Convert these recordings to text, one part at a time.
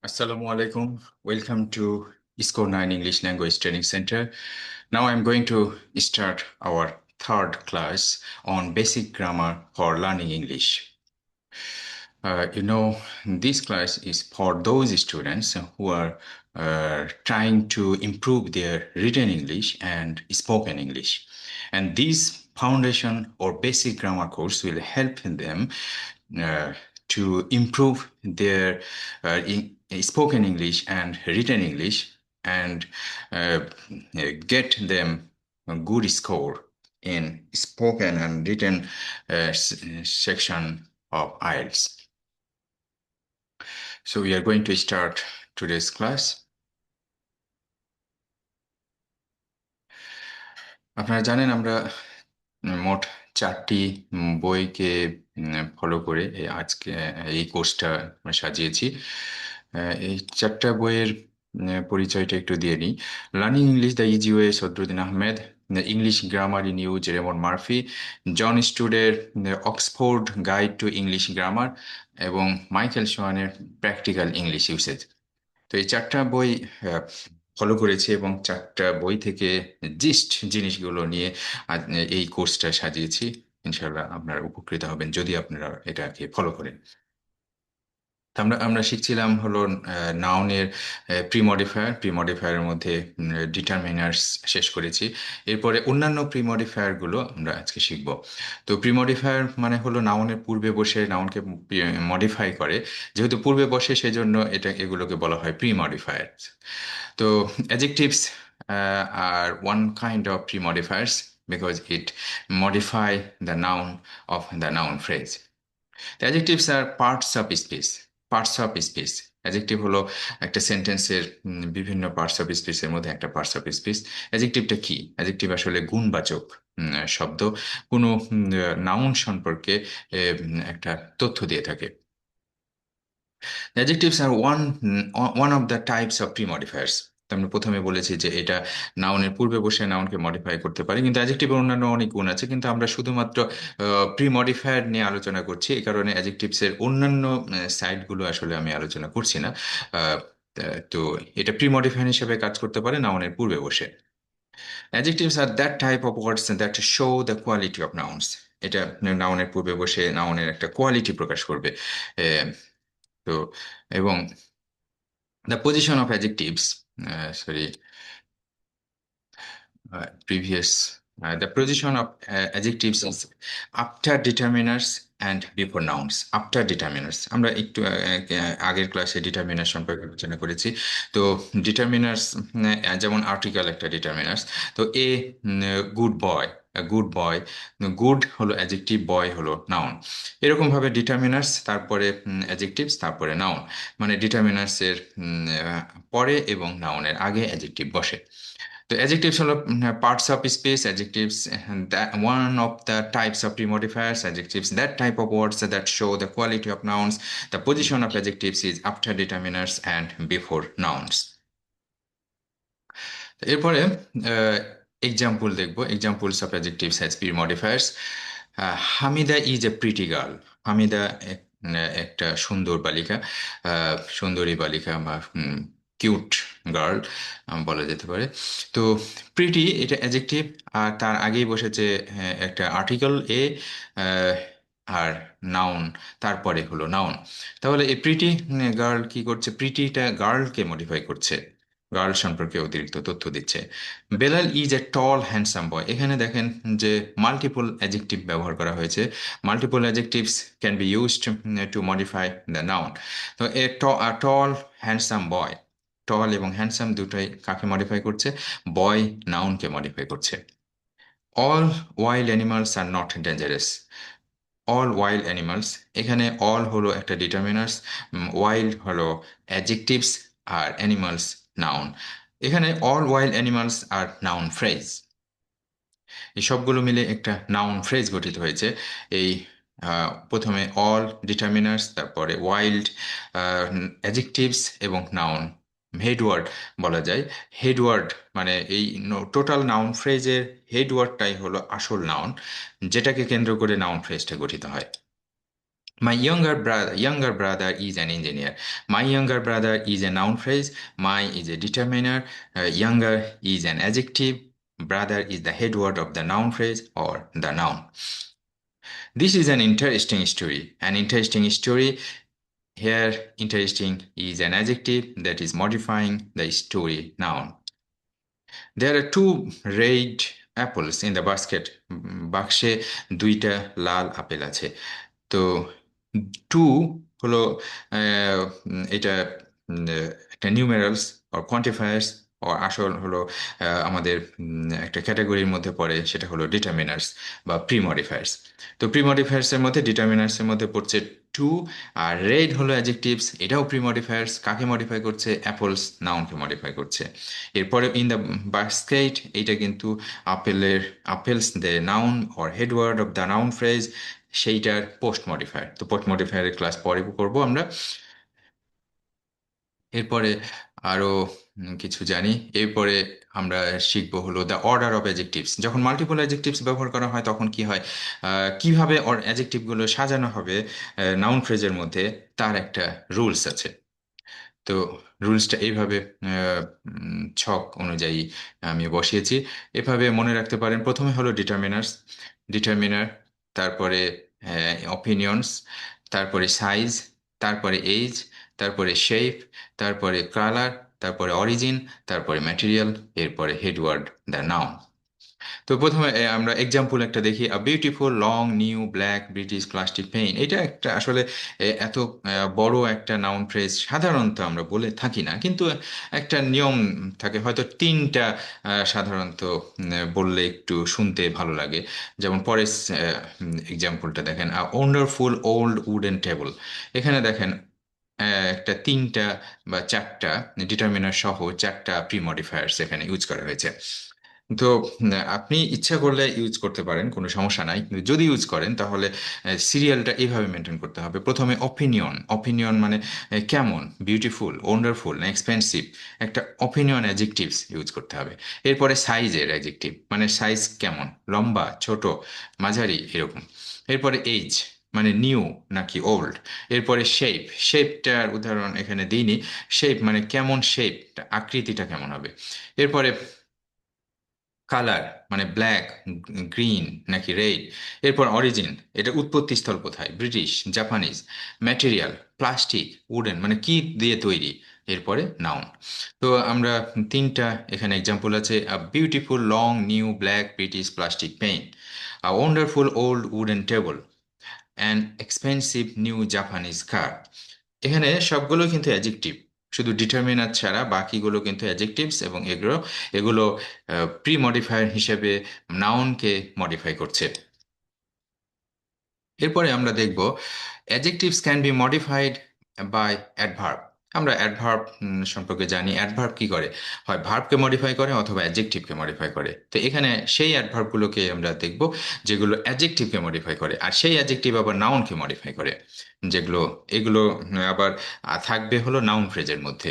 Assalamu alaikum. Welcome to Score 9 English Language Training Center. Now I'm going to start our third class on basic grammar for learning English. This class is for those students who are trying to improve their written English and spoken English. And this foundation or basic grammar course will help them uh, to improve their spoken English and written English and get them a good score in spoken and written section of IELTS. So we are going to start today's class. আপনারা জানেন আমরা মোট 4টি বইকে follow করে আজকে এই কোর্সটা সাজিয়েছি। এই 4টা বইয়ের পরিচয়টা একটু দিয়ে নিই। Learning English the easy way Sadruddin Ahmed, English grammar in use Raymond Murphy, John স্টুডের Oxford guide to English grammar এবং মাইকেল সোয়ানের প্র্যাকটিক্যাল ইংলিশ ইউসেজ। তো এই 4টা বই ফলো করেছি এবং 4টা বই থেকে জিস্ট জিনিসগুলো নিয়ে এই কোর্সটা সাজিয়েছি। ইনশাআল্লাহ আপনারা উপকৃত হবেন যদি আপনারা এটাকে ফলো করেন। আমরা শিখছিলাম হলো নাউনের প্রি মডিফায়ারের মধ্যে ডিটারমিনার্স শেষ করেছি। এরপরে অন্যান্য প্রি-মডিফায়ার গুলো আমরা আজকে শিখব। তো প্রি-মডিফায়ার মানে হলো নাউনের পূর্বে বসে নাউনকে মডিফাই করে। যেহেতু পূর্বে বসে সেজন্য এগুলোকে বলা হয় প্রি-মডিফায়ার। তো adjectives are one kind of pre-modifiers because it modify the noun of the noun phrase. The adjectives are parts of speech. Parts of speech adjective হলো একটা সেন্টেন্সের বিভিন্ন পার্টস অফ স্পিচের মধ্যে একটা পার্টস অফ স্পিচ। অ্যাডজেক্টিভটা কি? Adjective আসলে গুণবাচক শব্দ, কোনো নাউন সম্পর্কে একটা তথ্য দিয়ে থাকে। অ্যাডজেক্টিভস আর one of the types of premodifiers. আমরা প্রথমে বলেছি যে এটা নাউনের পূর্বে বসে নাউনকে মডিফাই করতে পারে, কিন্তু অ্যাডজেক্টিভের অন্যান্য অনেক গুণ আছে, কিন্তু আমরা শুধুমাত্র প্রি-মডিফায়ার নিয়ে আলোচনা করছি। এই কারণে অ্যাডজেক্টিভসের অন্যান্য সাইডগুলো আসলে আমি আলোচনা করছি না। তো এটা প্রি-মডিফায়ার হিসেবে কাজ করতে পারে নাউনের পূর্বে বসে। অ্যাডজেক্টিভস আর that type of words that show the quality of nouns. এটা নাউনের পূর্বে বসে নাউনের একটা কোয়ালিটি প্রকাশ করবে। তো এবং the position of adjectives, sorry, the position of adjectives is after determiners and before nouns. After determiners আমরা একটু আগের ক্লাসে ডিটারমিনার সম্পর্কে আলোচনা করেছি। তো ডিটারমিনার্স যেমন আর্টিকেল একটা ডিটারমিনার্স। তো good boy, good boy, good হলো অ্যাডজেক্টিভ, বয় হলো নাউন। এরকম ভাবে ডিটারমিনার্স, তারপরে অ্যাডজেক্টিভস, তারপরে নাউন। মানে ডিটারমিনার্স এর পরে এবং নাউনের আগে অ্যাডজেক্টিভ বসে। তো adjectives হলো parts of speech, adjectives that one of the types of pre-modifiers, adjectives that type of words that show the quality of nouns. The position of adjectives is after determiners and before nouns. এরপরে example দেখবো। Examples of adjectives has pre-modifiers. Hamida is a pretty girl. Hamida একটা সুন্দর বালিকা, সুন্দরী বালিকা বা cute girl বলা যেতে পারে। তো প্রিটি এটা অ্যাডজেক্টিভ, আর তার আগেই বসেছে একটা আর্টিকেল এ, আর নাউন তারপরে হলো নাউন। তাহলে এই প্রিটি গার্ল কি করছে? প্রিটিটা গার্লকে মডিফাই করছে, গার্ল সম্পর্কে অতিরিক্ত তথ্য দিচ্ছে। Belal is a tall handsome boy. এখানে দেখেন যে মাল্টিপল অ্যাডজেক্টিভ ব্যবহার করা হয়েছে। Multiple adjectives can be used to modify the noun. তো এ টল হ্যান্ডসাম বয়, টল এবং হ্যান্ডসাম দুটোই কাকে মডিফাই করছে? বয় নাউনকে মডিফাই করছে। All wild animals are not dangerous. All wild animals, এখানে অল হলো একটা ডিটারমিনার্স, ওয়াইল্ড হলো অ্যাডজেক্টিভস, আর অ্যানিমালস নাউন। এখানে অল ওয়াইল্ড অ্যানিমালস আর নাউন ফ্রেজ, এই সবগুলো মিলে একটা নাউন ফ্রেজ গঠিত হয়েছে। এই প্রথমে অল ডিটারমিনার্স, তারপরে ওয়াইল্ড, অ্যাডজেক্টিভস এবং নাউন, হেডওয়ার্ড বলা যায়। হেডওয়ার্ড মানে এই টোটাল নাউন ফ্রেজের হেডওয়ার্ডটাই হলো আসল নাউন, যেটাকে কেন্দ্র করে নাউন ফ্রেজটা গঠিত হয়। My younger brother is an engineer. My younger brother is a noun phrase. My is a determiner. Younger is an adjective. Brother is the head word of the noun phrase or the noun. This is an interesting story. An interesting story. Here, interesting is an adjective that is modifying the story noun. There are two red apples in the basket. বাক্সে দুইটা লাল apple আছে। তো two হলো এটা একটা numerals or quantifiers ও আসল হলো আমাদের একটা ক্যাটাগরির মধ্যে পড়ে, সেটা হলো ডিটারমিনার্স বা প্রি মডিফায়ার্স। তো প্রি মডিফায়ার্সের মধ্যে ডিটারমিনার্সের মধ্যে পড়ছে টু। আর রেড হলো অ্যাডজেক্টিভস, এটাও প্রি মডিফায়ার্স। কাকে মডিফাই করছে? অ্যাপলস নাউনকে মডিফাই করছে। এরপরে ইন দ্য বাস্কেট, এইটা কিন্তু apples the noun or headward of the noun phrase, সেইটার পোস্ট মডিফায়ার। তো পোস্ট মডিফায়ারের ক্লাস পরে করবো আমরা। এরপরে আরো কিছু জানি। এরপরে আমরা শিখবো হলো দ্য অর্ডার অফ অ্যাডজেক্টিভস। যখন মাল্টিপল অ্যাডজেক্টিভস ব্যবহার করা হয় তখন কি হয়, কিভাবে অ্যাডজেক্টিভগুলো সাজানো হবে নাউন ফ্রেজের মধ্যে, তার একটা রুলস আছে। তো রুলসটা এইভাবে ছক অনুযায়ী আমি বসিয়েছি। এভাবে মনে রাখতে পারেন। প্রথমে হলো ডিটারমিনার, তারপরে অপিনিয়ন্স, তারপরে সাইজ, তারপরে এজ, তারপরে শেপ, তারপরে কালার, তারপরে অরিজিন, তারপরে ম্যাটেরিয়াল, এরপরে হেডওয়ার্ড দ্য নাউন। তো প্রথমে আমরা এক্সাম্পল একটা দেখি। আ beautiful long new black British plastic pain. এটা একটা আসলে এত বড় একটা নাউন ফ্রেজ সাধারণত আমরা বলে থাকি না, কিন্তু একটা নিয়ম থাকে, হয়তো তিনটা সাধারণত বললে একটু শুনতে ভালো লাগে। যেমন পরের এক্সাম্পলটা দেখেন, আ ওয়ান্ডারফুল ওল্ড উডেন টেবল। এখানে দেখেন একটা তিনটা বা চারটা ডিটারমিনার সহ চারটা প্রি মডিফায়ার্স এখানে ইউজ করা হয়েছে। তো আপনি ইচ্ছা করলে ইউজ করতে পারেন, কোনো সমস্যা নাই। কিন্তু যদি ইউজ করেন তাহলে সিরিয়ালটা এইভাবে মেনটেন করতে হবে। প্রথমে অপিনিয়ন মানে কেমন, বিউটিফুল, ওয়ান্ডারফুল না এক্সপেন্সিভ, একটা অপিনিয়ন অ্যাডজেক্টিভস ইউজ করতে হবে। এরপরে সাইজের অ্যাডজেক্টিভ, মানে সাইজ কেমন, লম্বা, ছোট, মাঝারি, এরকম। এরপরে এজ মানে নিউ নাকি ওল্ড। এরপরে শেপটার উদাহরণ এখানে দিইনি। শেপ মানে কেমন শেপ, আকৃতিটা কেমন হবে। এরপরে কালার মানে ব্ল্যাক, গ্রিন নাকি রেড। এরপর অরিজিন, এটা উৎপত্তিস্থল কোথায়, British, Japanese. Material plastic, wooden মানে কি দিয়ে তৈরি। এরপরে নাউন। তো আমরা তিনটা এখানে এক্সাম্পল আছে। A beautiful long new black British plastic pane, a wonderful old wooden table, an expensive new Japanese car. এখানে সবগুলো কিন্তু অ্যাডজেক্টিভ, শুধু ডিটারমিনার ছাড়া বাকিগুলো কিন্তু অ্যাডজেক্টিভস, এবং এগুলো এগুলো প্রি মডিফায়ার হিসেবে নাউনকে মডিফাই করছে। এরপরে আমরা দেখব adjectives can be modified by adverb. আমরা অ্যাডভার্ব সম্পর্কে জানি। অ্যাডভার্ব কি করে, হয় ভার্বকে মডিফাই করে অথবা অ্যাডজেক্টিভকে মডিফাই করে। তো এখানে সেই অ্যাডভার্বগুলোকে আমরা দেখব যেগুলো অ্যাডজেক্টিভকে মডিফাই করে, আর সেই অ্যাডজেক্টিভ আবার নাউনকে মডিফাই করে, যেগুলো এগুলো আবার থাকবে হলো নাউন ফ্রেজের মধ্যে।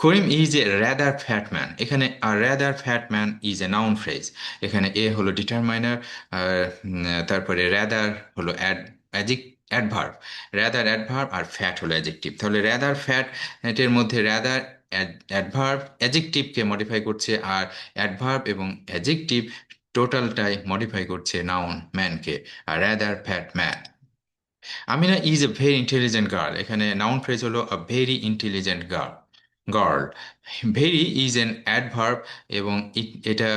Karim is a rather fat man. এখানে rather fat man is a noun phrase. এখানে এ হলো ডিটারমাইনার, আর তারপরে র্যাদার হলো অ্যাডভার্ব। র্যাদার অ্যাডভার্ব আর ফ্যাট হলো অ্যাডজেক্টিভ। তাহলে র্যাদার ফ্যাট এর মধ্যে র্যাদার অ্যাডভার্ব অ্যাডজেক্টিভকে মডিফাই করছে, আর অ্যাডভার্ব এবং অ্যাডজেক্টিভ টোটালটাই মডিফাই করছে নাউন ম্যানকে। আর rather fat man. Amina is a very intelligent girl. এখানে নাউন ফ্রেজ হলো a very intelligent girl. Very is an adverb, এবং এটা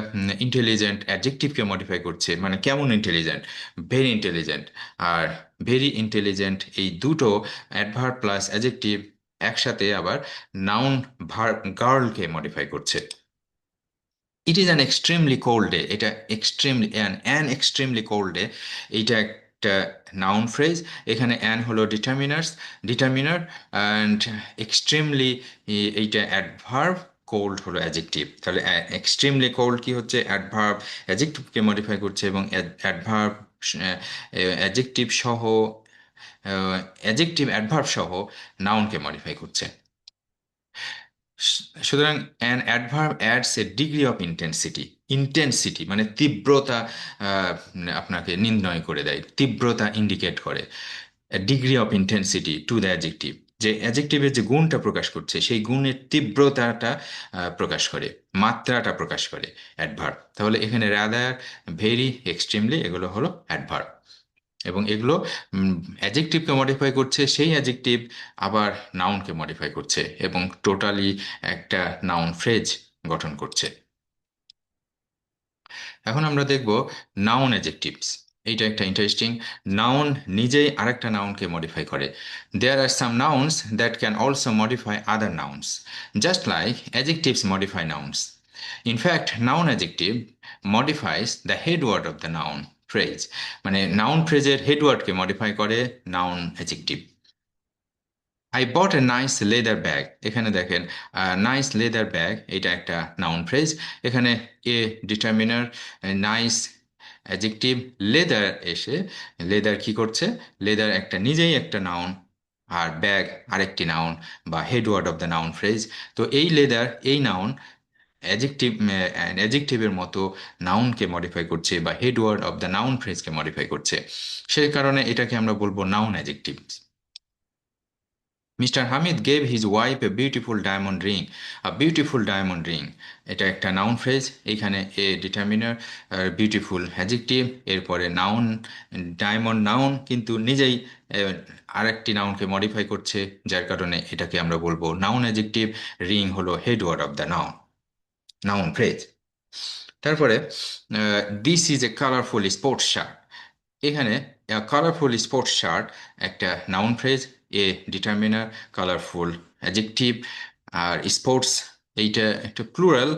ইন্টেলিজেন্ট অ্যাডজেক্টিভকে মডিফাই করছে, মানে কেমন intelligent, very intelligent. Are very intelligent এই দুটো অ্যাডভার্ব প্লাস অ্যাডজেক্টিভ একসাথে আবার নাউন গার্লকে মডিফাই করছে। It is an extremely cold day. এটা extremely an extremely cold day, এইটা একটা নাউন ফ্রেজ। এখানে অ্যান হলো ডিটারমিনার অ্যান্ড এক্সট্রিমলি এইটা অ্যাডভার্ব, কোল্ড হলো অ্যাডজেক্টিভ। তাহলে এক্সট্রিমলি কোল্ড কি হচ্ছে, অ্যাডভার্ব অ্যাডজেক্টিভকে মডিফাই করছে, এবং অ্যাডভার্ব অ্যাডজেক্টিভ সহ অ্যাডজেক্টিভ অ্যাডভার্ব সহ নাউনকে মডিফাই করছে। সুতরাং an adverb adds a degree of intensity মানে তীব্রতা আপনাকে নির্ণয় করে দেয়, তীব্রতা ইন্ডিকেট করে। Degree of intensity to the adjective, যে অ্যাজেক্টিভের যে গুণটা প্রকাশ করছে সেই গুণের তীব্রতাটা প্রকাশ করে, মাত্রাটা প্রকাশ করে অ্যাডভার্ব। তাহলে এখানে রাদার, ভেরি, এক্সট্রিমলি এগুলো হলো অ্যাডভার্ব, এবং এগুলো অ্যাজেক্টিভকে মডিফাই করছে, সেই অ্যাজেক্টিভ আবার নাউনকে মডিফাই করছে এবং টোটালি একটা নাউন ফ্রেজ গঠন করছে। এখন আমরা দেখব নাউন অ্যাজেক্টিভস। এইটা একটা ইন্টারেস্টিং। নাউন নিজেই আরেকটা নাউনকে মডিফাই করে। There are some nouns that can also modify other nouns, just like adjectives modify nouns. In fact noun adjective modifies the headword of the noun phrase, মানে নাউন ফ্রেজের হেডওয়ার্ডকে modify করে noun adjective. I bought a nice leather bag, এখানে দেখেন nice leather bag, এটা একটা noun phrase. এখানে a determiner, nice adjective, leather এসে, লেদার কি করছে, লেদার একটা নিজেই একটা নাউন, আর ব্যাগ আরেকটি নাউন বা headword of the noun phrase. তো এই লেদার, এই নাউন অ্যাডজেক্টিভ, অ্যাডজেক্টিভের মতো নাউনকে মডিফাই করছে বা হেডওয়ার্ড অফ দ্য নাউন ফ্রেজকে মডিফাই করছে, সেই কারণে এটাকে আমরা বলবো noun adjective. Mister Hamid gave his wife a beautiful diamond ring, a beautiful diamond ring, এটা একটা নাউন ফ্রেজ। এইখানে এ ডিটারমিনার, বিউটিফুল অ্যাডজেক্টিভ, এরপরে নাউন, ডায়মন্ড নাউন, কিন্তু নিজেই আরেকটি নাউনকে মডিফাই করছে, যার কারণে এটাকে আমরা বলবো নাউন অ্যাডজেক্টিভ। রিং হলো headword of the noun, noun phrase. তারপরে this is a colourful sports shirt, এখানে কালারফুল স্পোর্টস শার্ট একটা noun phrase, a determiner, colourful adjective, আর স্পোর্টস এইটা একটা প্লুরাল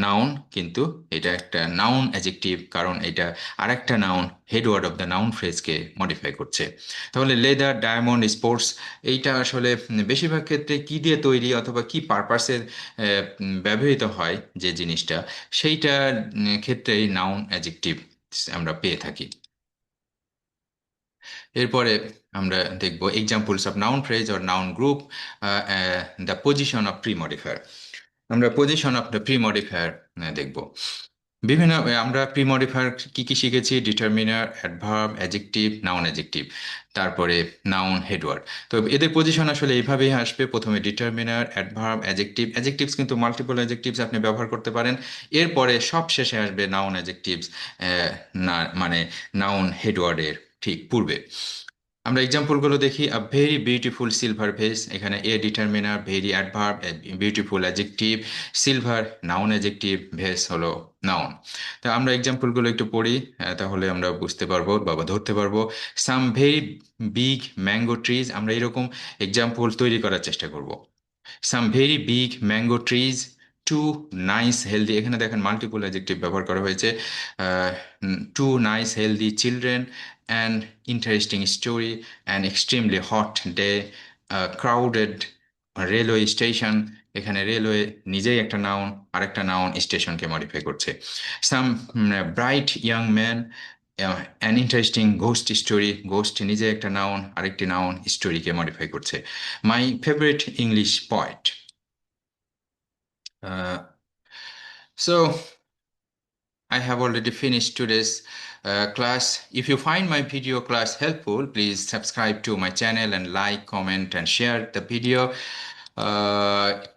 নাউন, কিন্তু এটা একটা নাউন অ্যাডজেক্টিভ, কারণ এটা আরেকটা noun headword of the noun ফ্রেজকে মডিফাই করছে। তাহলে লেদার, ডায়মন্ড, স্পোর্টস, এইটা আসলে বেশিরভাগ ক্ষেত্রে কি দিয়ে তৈরি অথবা কি পারপাসের ব্যবহৃত হয় যে জিনিসটা, সেইটার ক্ষেত্রেই নাউন অ্যাডজেক্টিভ আমরা পেয়ে থাকি। এরপরে আমরা দেখব examples of noun phrase or noun group, the position of pre modifier. আমরা position of the pre modifier দেখব। বিভিন্ন আমরা প্রি মডিফায়ার কি কি শিখেছি, determiner, adverb, adjective, noun adjective, তারপরে নাউন হেডওয়ার্ড। তো এদের পজিশন আসলে এইভাবেই আসবে, প্রথমে ডিটারমিনার, অ্যাডভার্ব, অ্যাডজেক্টিভ, অ্যাডজেক্টিভস কিন্তু মাল্টিপল অ্যাডজেক্টিভস আপনি ব্যবহার করতে পারেন। এরপরে সব শেষে আসবে নাউন অ্যাডজেক্টিভস, না মানে নাউন হেডওয়ার্ডের ঠিক পূর্বে। আমরা এক্সাম্পলগুলো দেখি। A very beautiful silver vase, এখানে a determiner, very adverb, beautiful adjective, silver noun adjective, vase হলো নাউন। তা আমরা এক্সাম্পলগুলো একটু পড়ি, তাহলে আমরা বুঝতে পারবো বা ধরতে পারবো। Some very big mango trees, আমরা এরকম এক্সাম্পল তৈরি করার চেষ্টা করব। Some very big mango trees, two nice healthy, এখানে দেখেন মাল্টিপল অ্যাডজেক্টিভ ব্যবহার করা হয়েছে। Two nice healthy children, and interesting story, and extremely hot day, crowded railway station, এখানে রেলওয়ে নিজেই একটা নাউন, আরেকটা নাউন স্টেশনকে মডিফাই করছে। Some bright young man, an interesting ghost story, ghost নিজে একটা নাউন, আরেকটি নাউন স্টোরিকে মডিফাই করছে। My favourite English poet. So I have already finished today's class. If you find my video class helpful, please subscribe to my channel and like, comment, and share the video.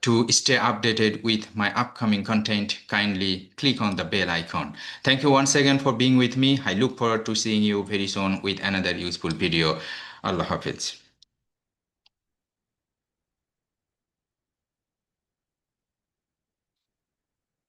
To stay updated with my upcoming content, kindly click on the bell icon. Thank you once again for being with me. I look forward to seeing you very soon with another useful video. Allah Hafiz.